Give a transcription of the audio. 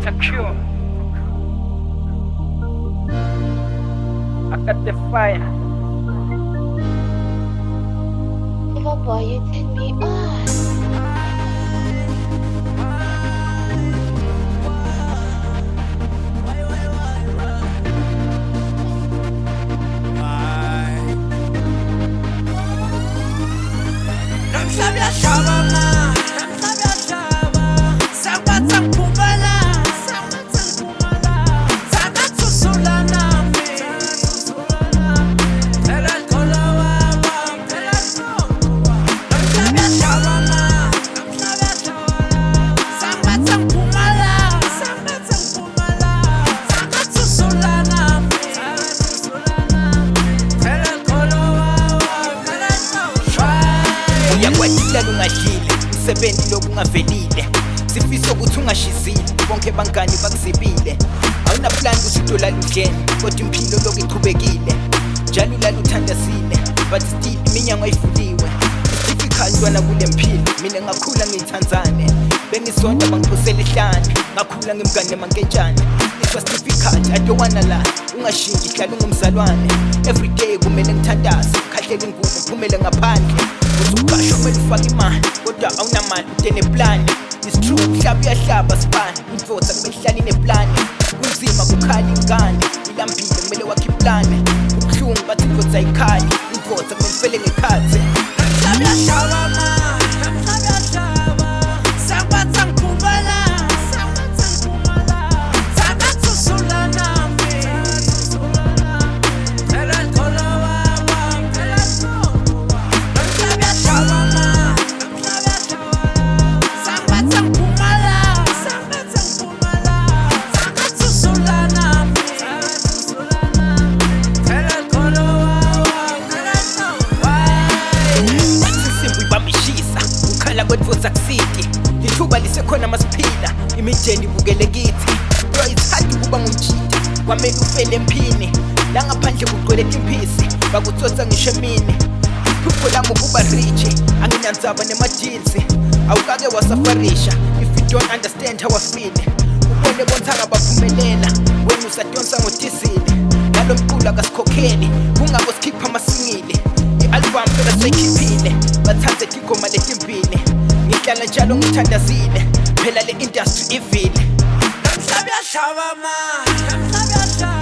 Dr. Q. I got the fire. Lover boy, you turn me on. Namhlabya shaba ma, namhlabya shaba. Sabatsa ngiphumbala, sabatsa ngiphumbala. Sabatsusula nami, phela khona waba, phela khona. Namhlabya shaba ma, namhlabya shaba. Sabatsa ngiphumbala, sabatsa ngiphumbala. Sabatsusula nami, phela khona waba, phela khona. Uyakwatila lungadlile, umsebenzi lokungavelile. Sifiso ukuthi ungashizile, bonke bangani bakuzibile. Awuna plan ukuthi udolala udleni, kodwa impilo lokhu iqhubekile. Njalo ulala uthandazile, but still iminyango ayivuliwe. It's difficult ntwana kule mpilo, mina ngakhula ngiyithanzane. Bengisonda bangiphosela ehlane, ngakhula ngimngane manketshane. It was difficult, I don't wanna lie. Ungashingi hlala ungumzalwane. Every day kumele ngithandaze, khahlela ingubo uphumele ngaphandle. Uqasho kumele ufake imali, kodwa awunamali utene plani. It's true, mhlaba uyahlaba sibani, imfotha kumele ihlale ineplani. Kunzima kukhala ingane, ilambile kumele wakhe iplane. Ubuhlungu bathi imfotha ayikhali, imfotha kumele ifele ngekhathi. Namhlabya shaba ma, namhlabya shaba. Sabatsa ngiphumbala, sabatsa ngiphumbala. Sabatsusula nami, phela khona waba, phela khona. Namhlabya shaba ma, namhlabya shaba. Sabatsa ngiphumbala, sabatsa ngiphumbala. Sabatsusula nami, phela khona waba, phela khona. Bathi isimbi ibamishisa, ukhala kwetvoza kusidi. Lithuba lisekhona masiphila, imindeni ibukele kithi. Bro, it's hard ukuba ngumjidi, kwamele ufele emphini. La ngaphandle kugcwele timphisi, bakutsotsa ngisho emini. Iphupho lami ukuba rich, anginandzaba nemadilsi. Awukake wasafarisha, if you don't understand how I feel. Ubone bonthanga baphumelela, wena usadonsa ngodizili. Nalo mculo akasikhokheli, kungako sikhipha amasingili. I-album phela seyikhiphile, bathanze tigoma letimbili. Ngihlala njalo ngithandazile, phela le industry ivile. Namhlabya shaba ma, namhlabya shaba.